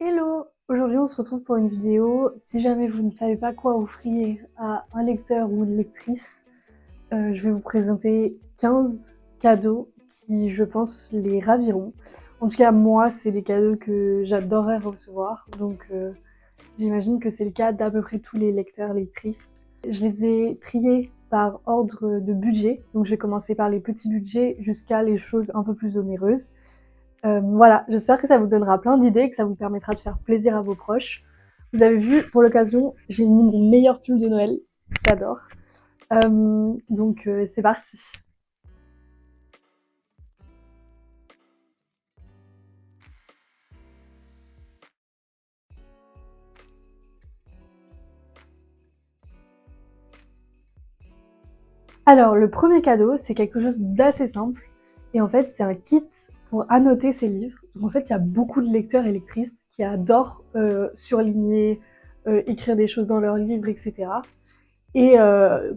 Hello! Aujourd'hui on se retrouve pour une vidéo. Si jamais vous ne savez pas quoi offrir à un lecteur ou une lectrice, je vais vous présenter 15 cadeaux qui, je pense, les raviront. En tout cas, moi, c'est des cadeaux que j'adorerais recevoir, donc j'imagine que c'est le cas d'à peu près tous les lecteurs, lectrices. Je les ai triés par ordre de budget, donc je vais commencer par les petits budgets jusqu'à les choses un peu plus onéreuses. Voilà, j'espère que ça vous donnera plein d'idées, que ça vous permettra de faire plaisir à vos proches. Vous avez vu, pour l'occasion, j'ai mis mon meilleur pull de Noël, j'adore. Donc c'est parti. Alors le premier cadeau, c'est quelque chose d'assez simple. Et en fait, c'est un kit pour annoter ses livres. Donc en fait, il y a beaucoup de lecteurs et lectrices qui adorent surligner, écrire des choses dans leurs livres, etc. Et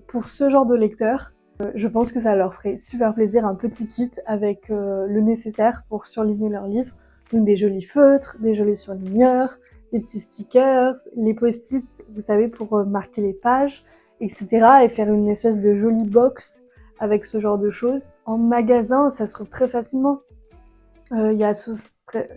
pour ce genre de lecteurs, je pense que ça leur ferait super plaisir un petit kit avec le nécessaire pour surligner leurs livres. Donc des jolis feutres, des jolis surligneurs, des petits stickers, les post-it, vous savez, pour marquer les pages, etc. Et faire une espèce de jolie box avec ce genre de choses. En magasin, ça se trouve très facilement. Il y a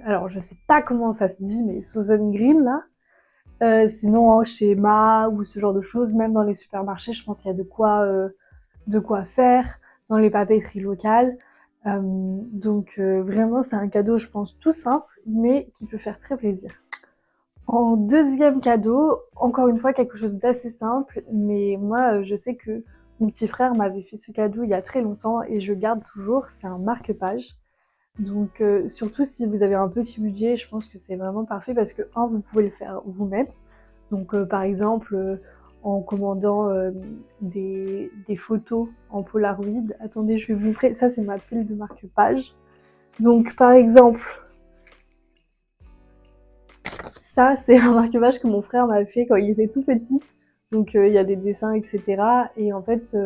alors je sais pas comment ça se dit, mais Susan Green là. Sinon, chez Ma ou ce genre de choses, même dans les supermarchés, je pense qu'il y a de quoi faire dans les papeteries locales. Donc vraiment, c'est un cadeau, je pense, tout simple, mais qui peut faire très plaisir. En deuxième cadeau, encore une fois, quelque chose d'assez simple, mais moi, je sais que mon petit frère m'avait fait ce cadeau il y a très longtemps et je garde toujours, c'est un marque-page. Donc surtout si vous avez un petit budget, je pense que c'est vraiment parfait parce que, vous pouvez le faire vous-même. Donc par exemple, en commandant des photos en Polaroid. Attendez, je vais vous montrer. Ça, c'est ma pile de marque-page. Donc par exemple, ça, c'est un marque-page que mon frère m'avait fait quand il était tout petit. Donc il y a des dessins, etc. Et en fait,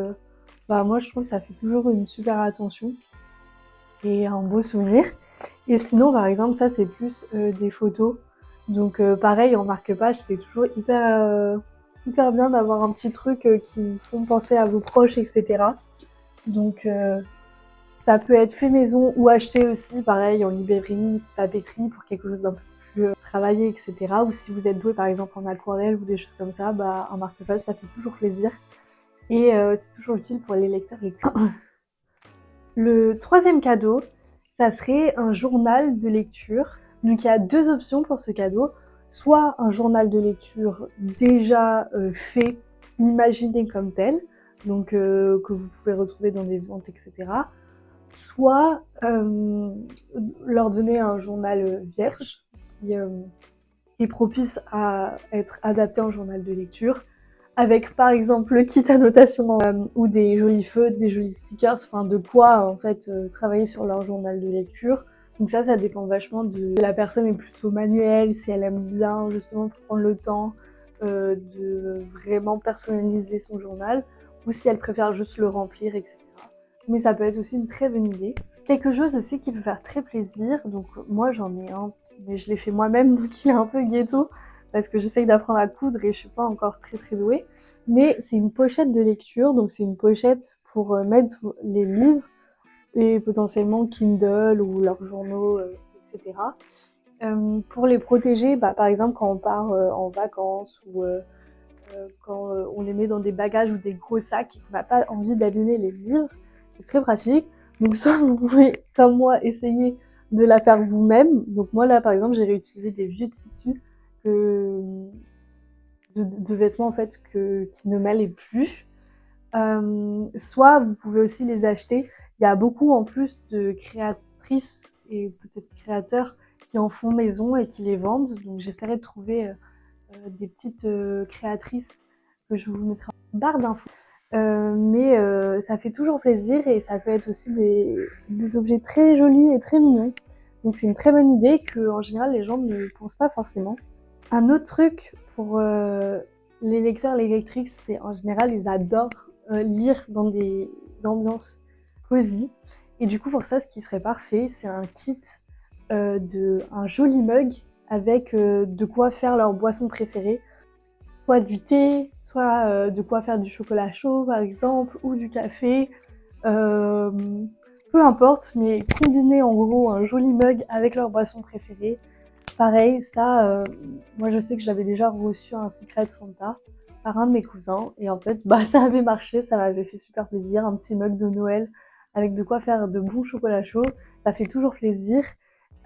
moi, je trouve que ça fait toujours une super attention et un beau souvenir. Et sinon, par exemple, ça, c'est plus des photos. Donc pareil, en marque-page, c'est toujours hyper bien d'avoir un petit truc qui vous font penser à vos proches, etc. Donc ça peut être fait maison ou acheté aussi, pareil, en librairie, papeterie, pour quelque chose d'un peu plus travaillé, etc. Ou si vous êtes doué, par exemple, en aquarelle ou des choses comme ça, un marque-page, ça fait toujours plaisir. Et c'est toujours utile pour les lecteurs et le troisième cadeau, ça serait un journal de lecture. Donc il y a deux options pour ce cadeau. Soit un journal de lecture déjà fait, imaginé comme tel, donc que vous pouvez retrouver dans des ventes, etc. Soit leur donner un journal vierge qui est propice à être adapté en journal de lecture, avec par exemple le kit annotation ou des jolis feutres, des jolis stickers, enfin de quoi en fait travailler sur leur journal de lecture. Donc ça dépend vachement de la personne est plutôt manuelle, si elle aime bien justement prendre le temps de vraiment personnaliser son journal, ou si elle préfère juste le remplir, etc. Mais ça peut être aussi une très bonne idée. Quelque chose aussi qui peut faire très plaisir, donc moi j'en ai un, mais je l'ai fait moi-même, donc il est un peu ghetto, parce que j'essaye d'apprendre à coudre et je suis pas encore très douée. Mais c'est une pochette de lecture, donc c'est une pochette pour mettre les livres et potentiellement Kindle ou leurs journaux, etc. Pour les protéger, par exemple quand on part en vacances ou quand on les met dans des bagages ou des gros sacs et qu'on n'a pas envie d'abîmer les livres, c'est très pratique. Donc soit vous pouvez, comme moi, essayer de la faire vous-même. Donc moi là, par exemple, j'ai réutilisé des vieux tissus de vêtements en fait qui ne m'allaient plus. Soit vous pouvez aussi les acheter. Il y a beaucoup en plus de créatrices et peut-être créateurs qui en font maison et qui les vendent. Donc j'essaierai de trouver des petites créatrices que je vous mettrai en barre d'infos. Mais ça fait toujours plaisir et ça peut être aussi des objets très jolis et très mignons. Donc c'est une très bonne idée que en général les gens ne pensent pas forcément. Un autre truc pour les lecteurs, les lectrices, c'est en général ils adorent lire dans des ambiances cosy. Et du coup pour ça, ce qui serait parfait, c'est un kit un joli mug avec de quoi faire leur boisson préférée, soit du thé, soit de quoi faire du chocolat chaud par exemple, ou du café, peu importe, mais combiner en gros un joli mug avec leur boisson préférée. Pareil, ça, moi je sais que j'avais déjà reçu un Secret Santa par un de mes cousins et en fait, bah ça avait marché, ça m'avait fait super plaisir, un petit mug de Noël avec de quoi faire de bons chocolats chauds, ça fait toujours plaisir.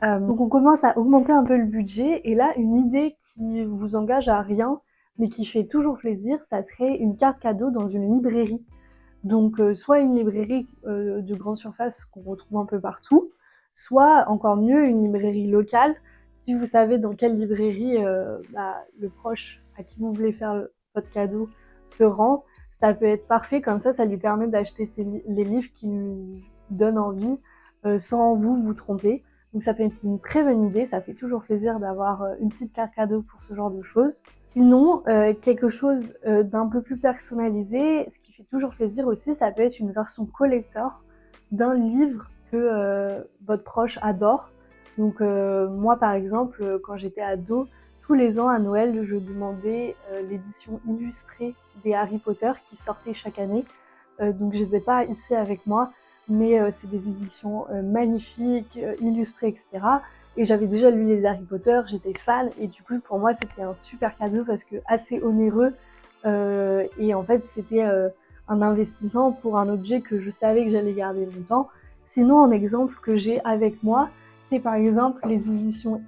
Donc on commence à augmenter un peu le budget et là, une idée qui vous engage à rien, mais qui fait toujours plaisir, ça serait une carte cadeau dans une librairie. Donc soit une librairie de grande surface qu'on retrouve un peu partout, soit encore mieux une librairie locale. Si vous savez dans quelle librairie le proche à qui vous voulez faire votre cadeau se rend, ça peut être parfait, comme ça lui permet d'acheter les livres qui lui donnent envie sans vous tromper. Donc ça peut être une très bonne idée, ça fait toujours plaisir d'avoir une petite carte cadeau pour ce genre de choses. Sinon, quelque chose d'un peu plus personnalisé, ce qui fait toujours plaisir aussi, ça peut être une version collector d'un livre que votre proche adore. Donc moi par exemple, quand j'étais ado, tous les ans à Noël, je demandais l'édition illustrée des Harry Potter qui sortait chaque année. Donc je les ai pas ici avec moi, mais c'est des éditions magnifiques, illustrées, etc. Et j'avais déjà lu les Harry Potter, j'étais fan, et du coup pour moi c'était un super cadeau parce que assez onéreux, et en fait c'était un investissement pour un objet que je savais que j'allais garder longtemps. Sinon, un exemple que j'ai avec moi, c'est par exemple les éditions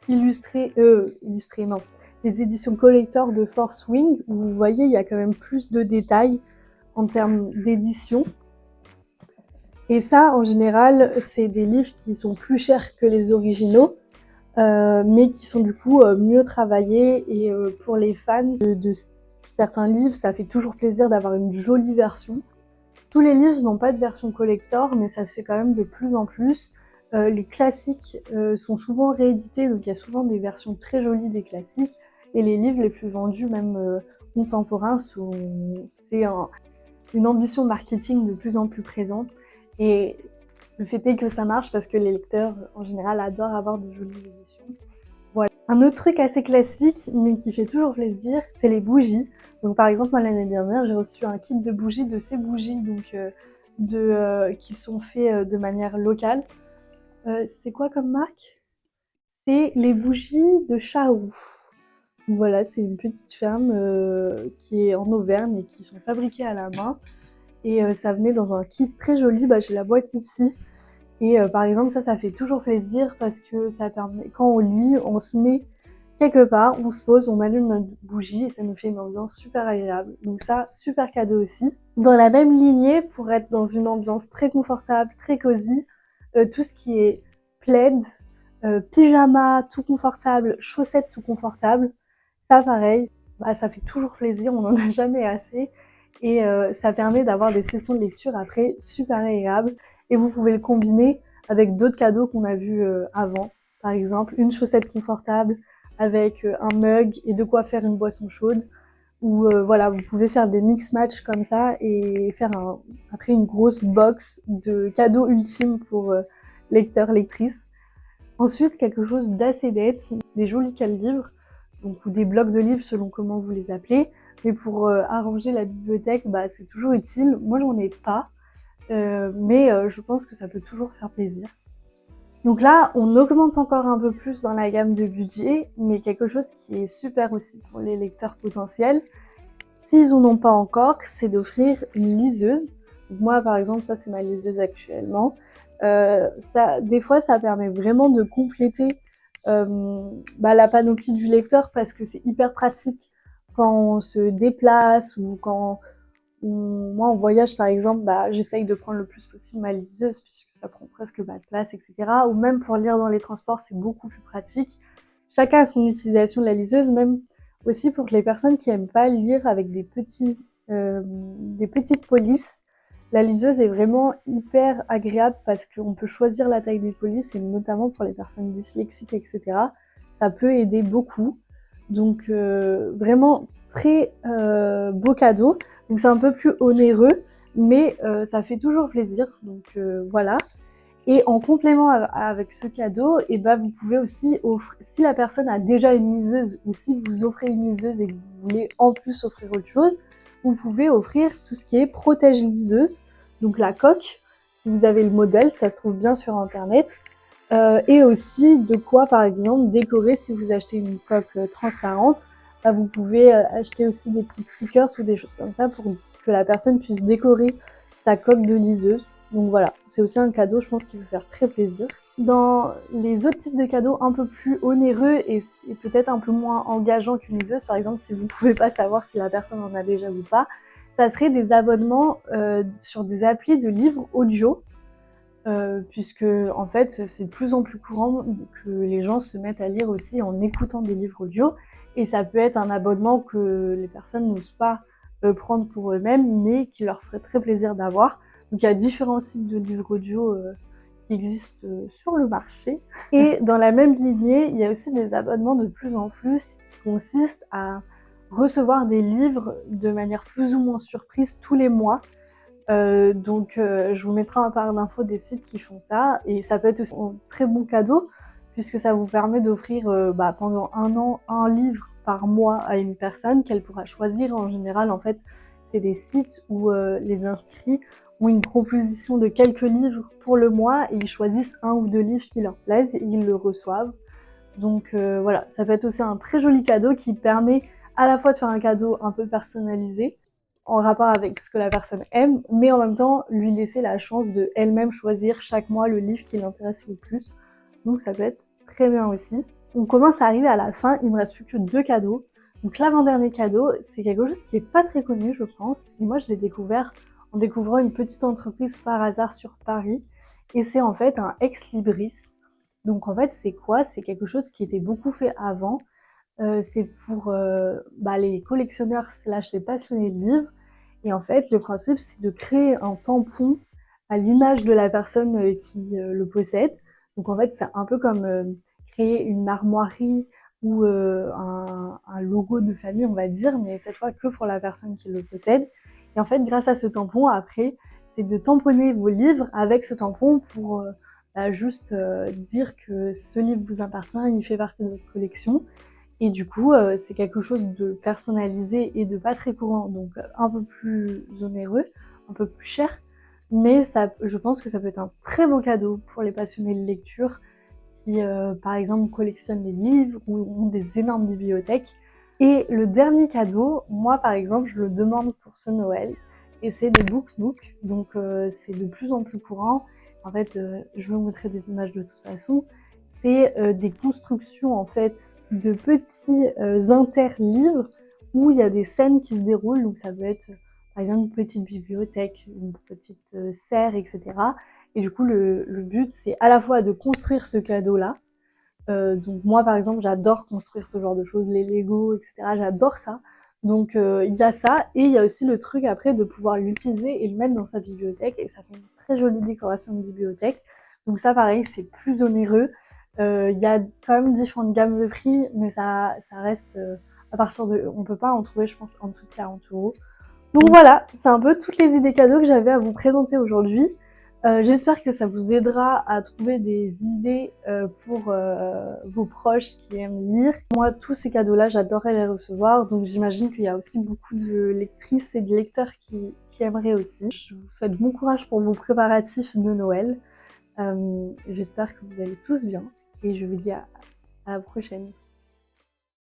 illustrées non, les éditions collector de Force Wing, où vous voyez il y a quand même plus de détails en termes d'édition. Et ça, en général, c'est des livres qui sont plus chers que les originaux, mais qui sont du coup mieux travaillés. Et pour les fans de certains livres, ça fait toujours plaisir d'avoir une jolie version. Tous les livres n'ont pas de version collector, mais ça se fait quand même de plus en plus. Les classiques sont souvent réédités, donc il y a souvent des versions très jolies des classiques. Et les livres les plus vendus, même contemporains, c'est une ambition marketing de plus en plus présente. Et le fait est que ça marche parce que les lecteurs, en général, adorent avoir de jolies éditions. Voilà. Un autre truc assez classique, mais qui fait toujours plaisir, c'est les bougies. Donc par exemple, moi l'année dernière, j'ai reçu un kit de bougies, de ces bougies donc, qui sont faits de manière locale. C'est quoi comme marque? C'est les bougies de Charroux. Voilà, c'est une petite ferme qui est en Auvergne et qui sont fabriquées à la main. Et ça venait dans un kit très joli, j'ai la boîte ici. Et par exemple, ça fait toujours plaisir parce que ça permet, quand on lit, on se met quelque part, on se pose, on allume notre bougie et ça nous fait une ambiance super agréable. Donc ça, super cadeau aussi. Dans la même lignée, pour être dans une ambiance très confortable, très cosy, tout ce qui est plaid, pyjama tout confortable, chaussettes tout confortable, ça pareil, ça fait toujours plaisir, on n'en a jamais assez. Et ça permet d'avoir des sessions de lecture après super agréables. Et vous pouvez le combiner avec d'autres cadeaux qu'on a vus avant. Par exemple, une chaussette confortable avec un mug et de quoi faire une boisson chaude. Ou voilà, vous pouvez faire des mix-match comme ça et faire après une grosse box de cadeaux ultimes pour lecteurs, lectrices. Ensuite, quelque chose d'assez bête, des jolis cales-livres, donc, ou des blocs de livres selon comment vous les appelez. Mais pour arranger la bibliothèque, c'est toujours utile. Moi, j'en ai pas, mais je pense que ça peut toujours faire plaisir. Donc là, on augmente encore un peu plus dans la gamme de budget, mais quelque chose qui est super aussi pour les lecteurs potentiels, s'ils en ont pas encore, c'est d'offrir une liseuse. Donc moi, par exemple, ça c'est ma liseuse actuellement. Des fois, ça permet vraiment de compléter la panoplie du lecteur parce que c'est hyper pratique quand on se déplace ou quand moi en voyage par exemple, j'essaye de prendre le plus possible ma liseuse puisque ça prend presque pas de place, etc. Ou même pour lire dans les transports, c'est beaucoup plus pratique. Chacun a son utilisation de la liseuse, même aussi pour les personnes qui aiment pas lire avec des petites polices. La liseuse est vraiment hyper agréable parce qu'on peut choisir la taille des polices et notamment pour les personnes dyslexiques, etc. Ça peut aider beaucoup. Donc vraiment très beau cadeau. Donc c'est un peu plus onéreux, mais ça fait toujours plaisir. Donc voilà. Et en complément avec ce cadeau, et ben vous pouvez aussi offrir, si la personne a déjà une liseuse ou si vous offrez une liseuse et que vous voulez en plus offrir autre chose, vous pouvez offrir tout ce qui est protège liseuse, donc la coque, si vous avez le modèle, ça se trouve bien sur internet, et aussi de quoi par exemple décorer si vous achetez une coque transparente, bah, vous pouvez acheter aussi des petits stickers ou des choses comme ça pour que la personne puisse décorer sa coque de liseuse. Donc voilà, c'est aussi un cadeau, je pense, qui peut faire très plaisir. Dans les autres types de cadeaux un peu plus onéreux et peut-être un peu moins engageants qu'une liseuse, par exemple, si vous ne pouvez pas savoir si la personne en a déjà ou pas, ça serait des abonnements sur des applis de livres audio, puisque en fait, c'est de plus en plus courant que les gens se mettent à lire aussi en écoutant des livres audio, et ça peut être un abonnement que les personnes n'osent pas prendre pour eux-mêmes, mais qui leur ferait très plaisir d'avoir. Donc il y a différents sites de livres audio qui existent sur le marché. Et dans la même lignée, il y a aussi des abonnements de plus en plus qui consistent à recevoir des livres de manière plus ou moins surprise tous les mois. Donc je vous mettrai en barre d'infos des sites qui font ça, et ça peut être aussi un très bon cadeau puisque ça vous permet d'offrir pendant 1 an un livre par mois à une personne qu'elle pourra choisir. En général, en fait, c'est des sites où les inscrits ont une proposition de quelques livres pour le mois et ils choisissent 1 ou 2 livres qui leur plaisent et ils le reçoivent. Donc voilà, ça peut être aussi un très joli cadeau qui permet à la fois de faire un cadeau un peu personnalisé en rapport avec ce que la personne aime, mais en même temps lui laisser la chance de elle-même choisir chaque mois le livre qui l'intéresse le plus. Donc ça peut être très bien aussi. On commence à arriver à la fin, il me reste plus que 2 cadeaux. Donc l'avant-dernier cadeau, c'est quelque chose qui est pas très connu, je pense, et moi je l'ai découvert en découvrant une petite entreprise par hasard sur Paris, et c'est en fait un ex-libris. Donc en fait c'est quoi? C'est quelque chose qui était beaucoup fait avant. C'est pour les collectionneurs slash les passionnés de livres. Et en fait, le principe, c'est de créer un tampon à l'image de la personne qui le possède. Donc en fait, c'est un peu comme créer une armoirie ou un logo de famille, on va dire, mais cette fois que pour la personne qui le possède. Et en fait, grâce à ce tampon, après, c'est de tamponner vos livres avec ce tampon pour juste dire que ce livre vous appartient, il fait partie de votre collection. Et du coup, c'est quelque chose de personnalisé et de pas très courant, donc un peu plus onéreux, un peu plus cher, mais ça, je pense que ça peut être un très beau cadeau pour les passionnés de lecture qui, par exemple, collectionnent des livres ou ont des énormes bibliothèques. Et le dernier cadeau, moi par exemple, je le demande pour ce Noël, et c'est des Book Nook, donc c'est de plus en plus courant. En fait, je vais vous montrer des images de toute façon. C'est des constructions en fait de petits interlivres où il y a des scènes qui se déroulent, donc ça peut être par exemple une petite bibliothèque, une petite serre, etc. Et du coup le but c'est à la fois de construire ce cadeau-là. Donc moi par exemple j'adore construire ce genre de choses, les Lego, etc. J'adore ça. Donc il y a ça, et il y a aussi le truc après de pouvoir l'utiliser et le mettre dans sa bibliothèque, et ça fait une très jolie décoration de bibliothèque. Donc ça pareil, c'est plus onéreux. Il y a quand même différentes gammes de prix, mais ça reste à partir de... On peut pas en trouver, je pense, en dessous de 40 €. Donc voilà, c'est un peu toutes les idées cadeaux que j'avais à vous présenter aujourd'hui. J'espère que ça vous aidera à trouver des idées pour vos proches qui aiment lire. Moi, tous ces cadeaux-là, j'adorerais les recevoir, donc j'imagine qu'il y a aussi beaucoup de lectrices et de lecteurs qui aimeraient aussi. Je vous souhaite bon courage pour vos préparatifs de Noël. J'espère que vous allez tous bien, et je vous dis à la prochaine.